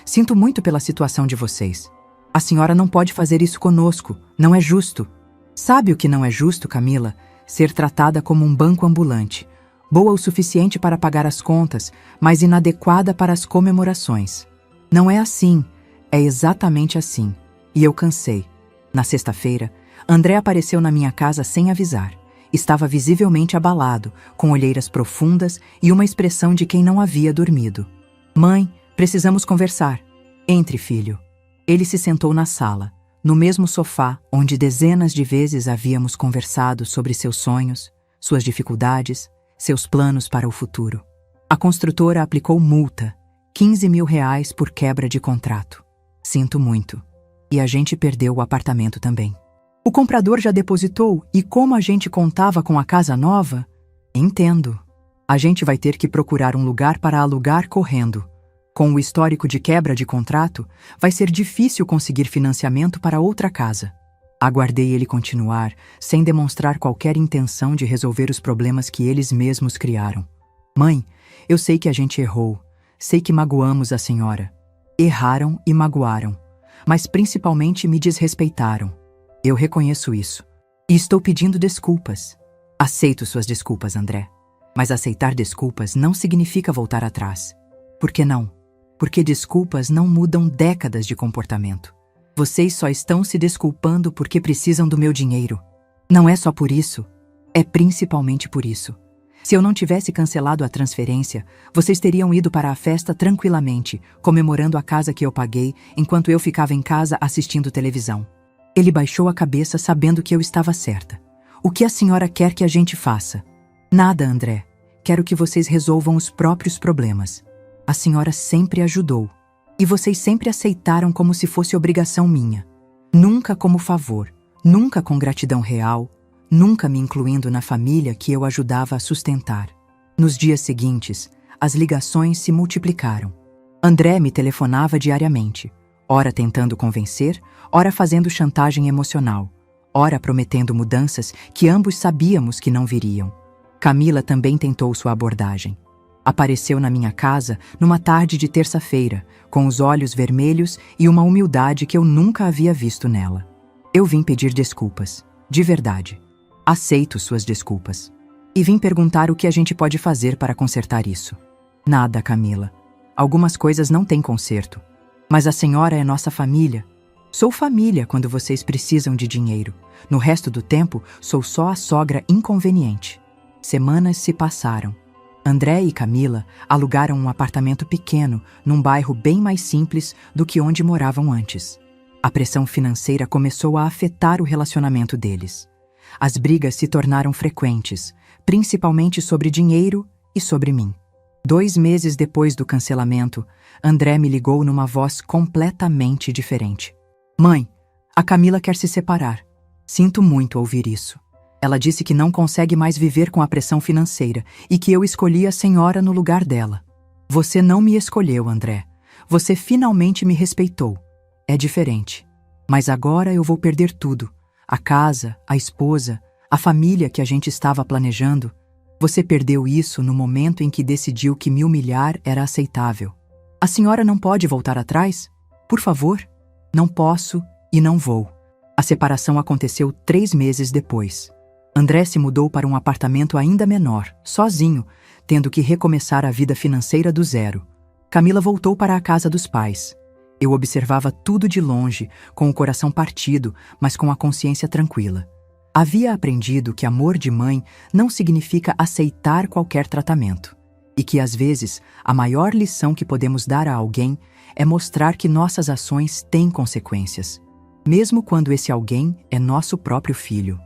Sinto muito pela situação de vocês. A senhora não pode fazer isso conosco, não é justo. Sabe o que não é justo, Camila? Ser tratada como um banco ambulante. Boa o suficiente para pagar as contas, mas inadequada para as comemorações. Não é assim, é exatamente assim. E eu cansei. Na sexta-feira, André apareceu na minha casa sem avisar. Estava visivelmente abalado, com olheiras profundas e uma expressão de quem não havia dormido. Mãe, precisamos conversar. Entre, filho. Ele se sentou na sala, no mesmo sofá onde dezenas de vezes havíamos conversado sobre seus sonhos, suas dificuldades, seus planos para o futuro. A construtora aplicou multa, R$15 mil por quebra de contrato. Sinto muito. E a gente perdeu o apartamento também. O comprador já depositou e como a gente contava com a casa nova? Entendo. A gente vai ter que procurar um lugar para alugar correndo. Com o histórico de quebra de contrato, vai ser difícil conseguir financiamento para outra casa. Aguardei ele continuar, sem demonstrar qualquer intenção de resolver os problemas que eles mesmos criaram. Mãe, eu sei que a gente errou. Sei que magoamos a senhora. Erraram e magoaram, mas principalmente me desrespeitaram. Eu reconheço isso. E estou pedindo desculpas. Aceito suas desculpas, André. Mas aceitar desculpas não significa voltar atrás. Por que não? Porque desculpas não mudam décadas de comportamento. Vocês só estão se desculpando porque precisam do meu dinheiro. Não é só por isso. É principalmente por isso. Se eu não tivesse cancelado a transferência, vocês teriam ido para a festa tranquilamente, comemorando a casa que eu paguei, enquanto eu ficava em casa assistindo televisão. Ele baixou a cabeça sabendo que eu estava certa. O que a senhora quer que a gente faça? Nada, André. Quero que vocês resolvam os próprios problemas. A senhora sempre ajudou. E vocês sempre aceitaram como se fosse obrigação minha. Nunca como favor, nunca com gratidão real, nunca me incluindo na família que eu ajudava a sustentar. Nos dias seguintes, as ligações se multiplicaram. André me telefonava diariamente, ora tentando convencer, ora fazendo chantagem emocional, ora prometendo mudanças que ambos sabíamos que não viriam. Camila também tentou sua abordagem. Apareceu na minha casa numa tarde de terça-feira, com os olhos vermelhos e uma humildade que eu nunca havia visto nela. Eu vim pedir desculpas, de verdade. Aceito suas desculpas. E vim perguntar o que a gente pode fazer para consertar isso. Nada, Camila. Algumas coisas não têm conserto. Mas a senhora é nossa família. Sou família quando vocês precisam de dinheiro. No resto do tempo, sou só a sogra inconveniente. Semanas se passaram. André e Camila alugaram um apartamento pequeno num bairro bem mais simples do que onde moravam antes. A pressão financeira começou a afetar o relacionamento deles. As brigas se tornaram frequentes, principalmente sobre dinheiro e sobre mim. 2 meses depois do cancelamento, André me ligou numa voz completamente diferente. Mãe, a Camila quer se separar. Sinto muito ouvir isso. Ela disse que não consegue mais viver com a pressão financeira e que eu escolhi a senhora no lugar dela. Você não me escolheu, André. Você finalmente me respeitou. É diferente. Mas agora eu vou perder tudo. A casa, a esposa, a família que a gente estava planejando. Você perdeu isso no momento em que decidiu que me humilhar era aceitável. A senhora não pode voltar atrás? Por favor? Não posso e não vou. A separação aconteceu 3 meses depois. André se mudou para um apartamento ainda menor, sozinho, tendo que recomeçar a vida financeira do zero. Camila voltou para a casa dos pais. Eu observava tudo de longe, com o coração partido, mas com a consciência tranquila. Havia aprendido que amor de mãe não significa aceitar qualquer tratamento, e que, às vezes, a maior lição que podemos dar a alguém é mostrar que nossas ações têm consequências, mesmo quando esse alguém é nosso próprio filho.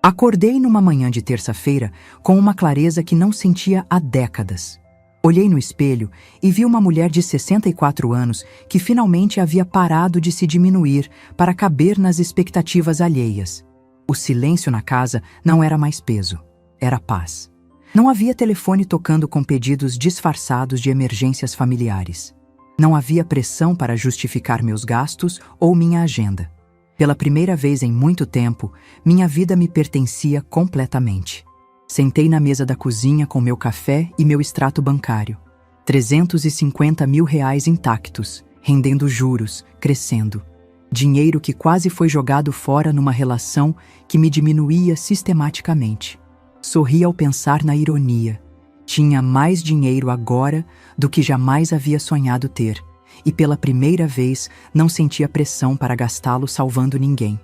Acordei numa manhã de terça-feira com uma clareza que não sentia há décadas. Olhei no espelho e vi uma mulher de 64 anos que finalmente havia parado de se diminuir para caber nas expectativas alheias. O silêncio na casa não era mais peso, era paz. Não havia telefone tocando com pedidos disfarçados de emergências familiares. Não havia pressão para justificar meus gastos ou minha agenda. Pela primeira vez em muito tempo, minha vida me pertencia completamente. Sentei na mesa da cozinha com meu café e meu extrato bancário. 350 mil reais intactos, rendendo juros, crescendo. Dinheiro que quase foi jogado fora numa relação que me diminuía sistematicamente. Sorri ao pensar na ironia. Tinha mais dinheiro agora do que jamais havia sonhado ter, e pela primeira vez não sentia pressão para gastá-lo salvando ninguém.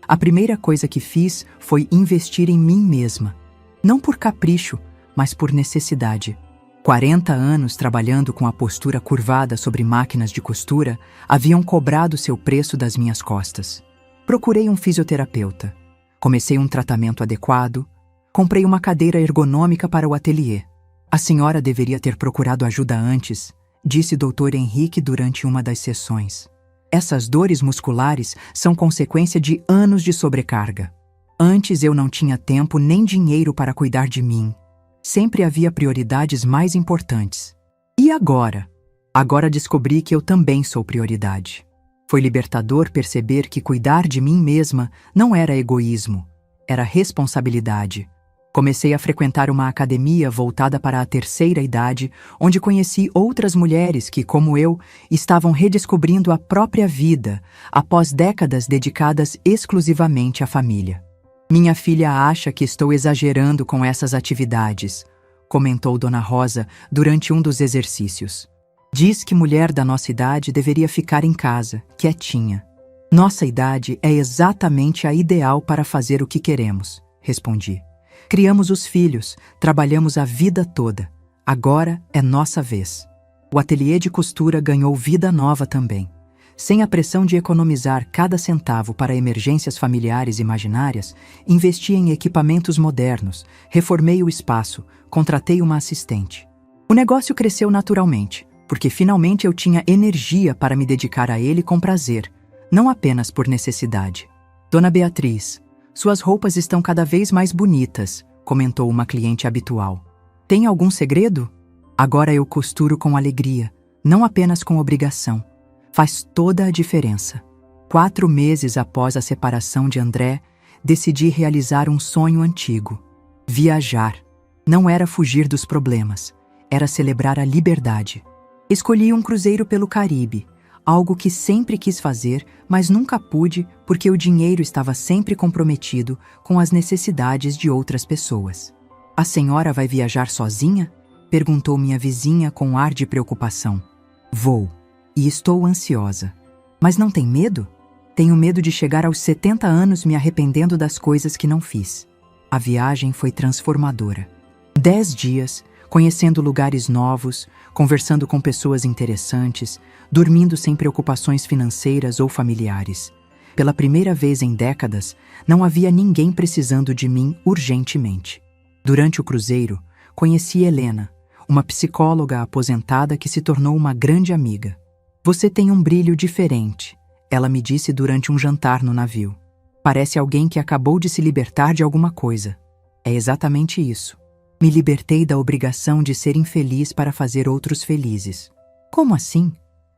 A primeira coisa que fiz foi investir em mim mesma. Não por capricho, mas por necessidade. 40 anos trabalhando com a postura curvada sobre máquinas de costura haviam cobrado seu preço das minhas costas. Procurei um fisioterapeuta. Comecei um tratamento adequado. Comprei uma cadeira ergonômica para o ateliê. A senhora deveria ter procurado ajuda antes, disse Dr. Henrique durante uma das sessões. Essas dores musculares são consequência de anos de sobrecarga. Antes eu não tinha tempo nem dinheiro para cuidar de mim. Sempre havia prioridades mais importantes. E agora? Agora descobri que eu também sou prioridade. Foi libertador perceber que cuidar de mim mesma não era egoísmo, era responsabilidade. Comecei a frequentar uma academia voltada para a terceira idade, onde conheci outras mulheres que, como eu, estavam redescobrindo a própria vida após décadas dedicadas exclusivamente à família. Minha filha acha que estou exagerando com essas atividades, comentou Dona Rosa durante um dos exercícios. Diz que mulher da nossa idade deveria ficar em casa, quietinha. Nossa idade é exatamente a ideal para fazer o que queremos, respondi. Criamos os filhos, trabalhamos a vida toda. Agora é nossa vez. O ateliê de costura ganhou vida nova também. Sem a pressão de economizar cada centavo para emergências familiares imaginárias, investi em equipamentos modernos, reformei o espaço, contratei uma assistente. O negócio cresceu naturalmente, porque finalmente eu tinha energia para me dedicar a ele com prazer, não apenas por necessidade. Dona Beatriz, suas roupas estão cada vez mais bonitas, comentou uma cliente habitual. Tem algum segredo? Agora eu costuro com alegria, não apenas com obrigação. Faz toda a diferença. 4 meses após a separação de André, decidi realizar um sonho antigo. Viajar. Não era fugir dos problemas, era celebrar a liberdade. Escolhi um cruzeiro pelo Caribe, algo que sempre quis fazer, mas nunca pude porque o dinheiro estava sempre comprometido com as necessidades de outras pessoas. A senhora vai viajar sozinha? Perguntou minha vizinha com um ar de preocupação. Vou. E estou ansiosa. Mas não tem medo? Tenho medo de chegar aos 70 anos me arrependendo das coisas que não fiz. A viagem foi transformadora. 10 dias, conhecendo lugares novos, conversando com pessoas interessantes, dormindo sem preocupações financeiras ou familiares. Pela primeira vez em décadas, não havia ninguém precisando de mim urgentemente. Durante o cruzeiro, conheci Helena, uma psicóloga aposentada que se tornou uma grande amiga. Você tem um brilho diferente, ela me disse durante um jantar no navio. Parece alguém que acabou de se libertar de alguma coisa. É exatamente isso. Me libertei da obrigação de ser infeliz para fazer outros felizes. Como assim?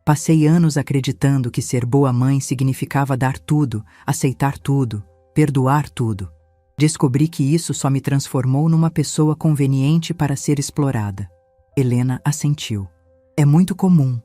Passei anos acreditando que ser boa mãe significava dar tudo, aceitar tudo, perdoar tudo. Descobri que isso só me transformou numa pessoa conveniente para ser explorada. Helena assentiu. É muito comum,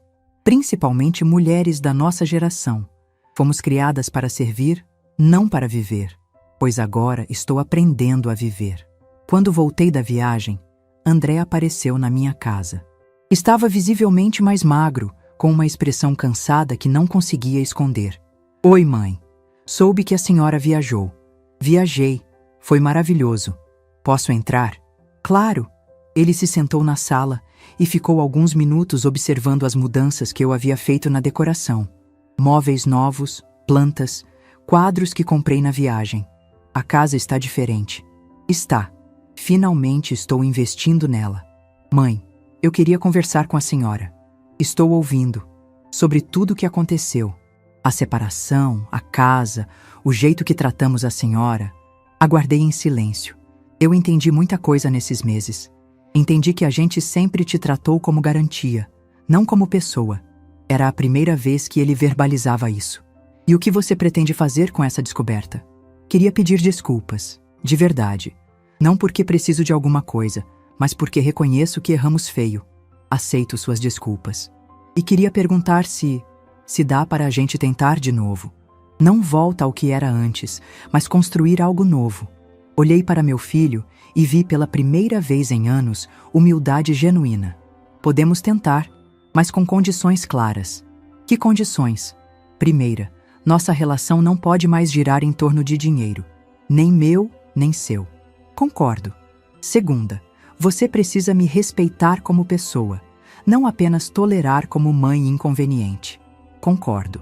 principalmente mulheres da nossa geração. Fomos criadas para servir, não para viver, pois agora estou aprendendo a viver. Quando voltei da viagem, André apareceu na minha casa. Estava visivelmente mais magro, com uma expressão cansada que não conseguia esconder. Oi, mãe. Soube que a senhora viajou. Viajei. Foi maravilhoso. Posso entrar? Claro. Ele se sentou na sala e ficou alguns minutos observando as mudanças que eu havia feito na decoração. Móveis novos, plantas, quadros que comprei na viagem. A casa está diferente. Está. Finalmente estou investindo nela. Mãe, eu queria conversar com a senhora. Estou ouvindo. Sobre tudo o que aconteceu. A separação, a casa, o jeito que tratamos a senhora. Aguardei em silêncio. Eu entendi muita coisa nesses meses. Entendi que a gente sempre te tratou como garantia, não como pessoa. Era a primeira vez que ele verbalizava isso. E o que você pretende fazer com essa descoberta? Queria pedir desculpas, de verdade. Não porque preciso de alguma coisa, mas porque reconheço que erramos feio. Aceito suas desculpas. E queria perguntar se dá para a gente tentar de novo. Não volta ao que era antes, mas construir algo novo. Olhei para meu filho e vi pela primeira vez em anos humildade genuína. Podemos tentar, mas com condições claras. Que condições? Primeira, nossa relação não pode mais girar em torno de dinheiro. Nem meu, nem seu. Concordo. Segunda, você precisa me respeitar como pessoa, não apenas tolerar como mãe inconveniente. Concordo.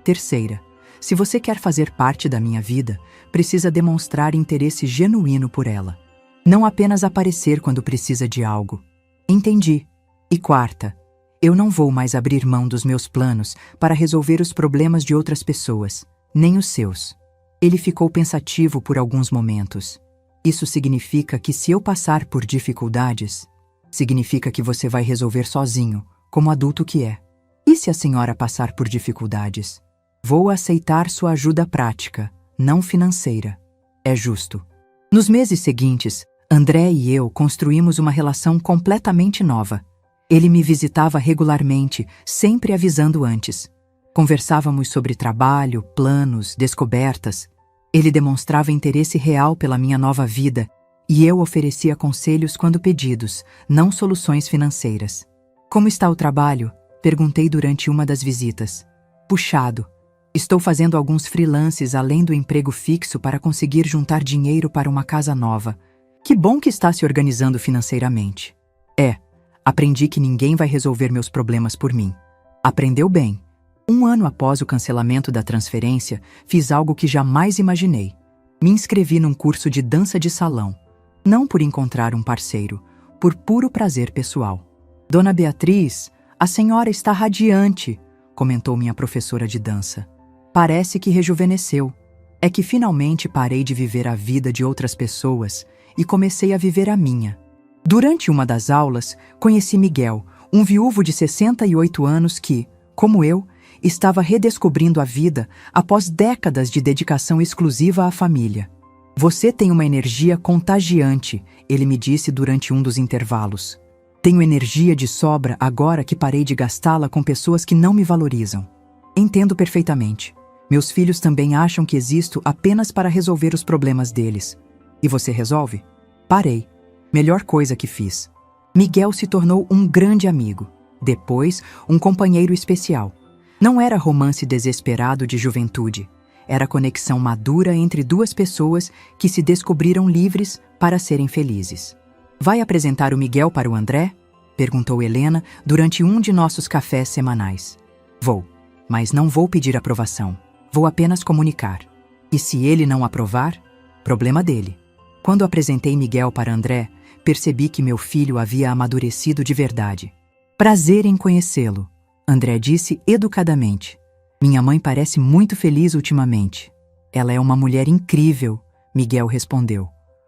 Terceira, se você quer fazer parte da minha vida, precisa demonstrar interesse genuíno por ela. Não apenas aparecer quando precisa de algo. Entendi. E quarta, eu não vou mais abrir mão dos meus planos para resolver os problemas de outras pessoas, nem os seus. Ele ficou pensativo por alguns momentos. Isso significa que se eu passar por dificuldades, significa que você vai resolver sozinho, como adulto que é. E se a senhora passar por dificuldades? Vou aceitar sua ajuda prática, não financeira. É justo. Nos meses seguintes, André e eu construímos uma relação completamente nova. Ele me visitava regularmente, sempre avisando antes. Conversávamos sobre trabalho, planos, descobertas. Ele demonstrava interesse real pela minha nova vida e eu oferecia conselhos quando pedidos, não soluções financeiras. Como está o trabalho? Perguntei durante uma das visitas. Puxado. Estou fazendo alguns freelances além do emprego fixo para conseguir juntar dinheiro para uma casa nova. Que bom que está se organizando financeiramente. Aprendi que ninguém vai resolver meus problemas por mim. Aprendeu bem. 1 ano após o cancelamento da transferência, fiz algo que jamais imaginei. Me inscrevi num curso de dança de salão. Não por encontrar um parceiro, por puro prazer pessoal. Dona Beatriz, a senhora está radiante, comentou minha professora de dança. Parece que rejuvenesceu. É que finalmente parei de viver a vida de outras pessoas e comecei a viver a minha. Durante uma das aulas, conheci Miguel, um viúvo de 68 anos que, como eu, estava redescobrindo a vida após décadas de dedicação exclusiva à família. Você tem uma energia contagiante, ele me disse durante um dos intervalos. Tenho energia de sobra agora que parei de gastá-la com pessoas que não me valorizam. Entendo perfeitamente. Meus filhos também acham que existo apenas para resolver os problemas deles. E você resolve? Parei. Melhor coisa que fiz. Miguel se tornou um grande amigo. Depois, um companheiro especial. Não era romance desesperado de juventude. Era a conexão madura entre duas pessoas que se descobriram livres para serem felizes. Vai apresentar o Miguel para o André? Perguntou Helena durante um de nossos cafés semanais. Vou, mas não vou pedir aprovação. Vou apenas comunicar. E se ele não aprovar, problema dele. Quando apresentei Miguel para André, percebi que meu filho havia amadurecido de verdade. Prazer em conhecê-lo, André disse educadamente. Minha mãe parece muito feliz ultimamente. Ela é uma mulher incrível, Miguel respondeu.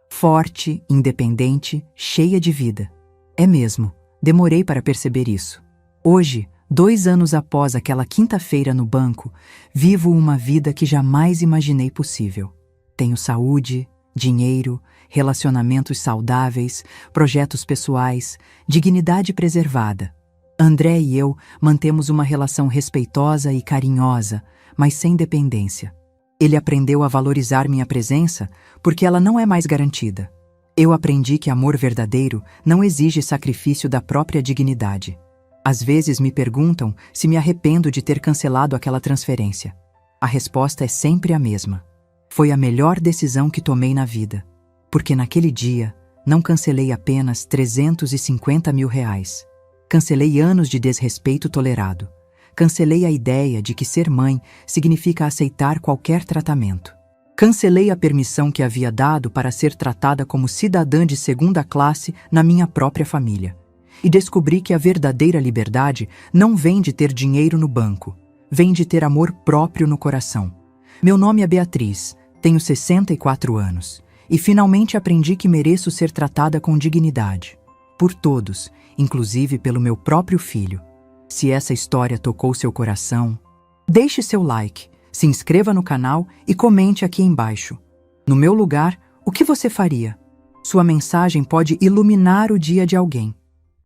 Forte, independente, cheia de vida. É mesmo, demorei para perceber isso. Hoje, 2 anos após aquela quinta-feira no banco, vivo uma vida que jamais imaginei possível. Tenho saúde, dinheiro, relacionamentos saudáveis, projetos pessoais, dignidade preservada. André e eu mantemos uma relação respeitosa e carinhosa, mas sem dependência. Ele aprendeu a valorizar minha presença porque ela não é mais garantida. Eu aprendi que amor verdadeiro não exige sacrifício da própria dignidade. Às vezes me perguntam se me arrependo de ter cancelado aquela transferência. A resposta é sempre a mesma. Foi a melhor decisão que tomei na vida, porque naquele dia não cancelei apenas R$350 mil. Cancelei anos de desrespeito tolerado. Cancelei a ideia de que ser mãe significa aceitar qualquer tratamento. Cancelei a permissão que havia dado para ser tratada como cidadã de segunda classe na minha própria família. E descobri que a verdadeira liberdade não vem de ter dinheiro no banco, vem de ter amor próprio no coração. Meu nome é Beatriz, tenho 64 anos, e finalmente aprendi que mereço ser tratada com dignidade. Por todos, inclusive pelo meu próprio filho. Se essa história tocou seu coração, deixe seu like, se inscreva no canal e comente aqui embaixo. No meu lugar, o que você faria? Sua mensagem pode iluminar o dia de alguém.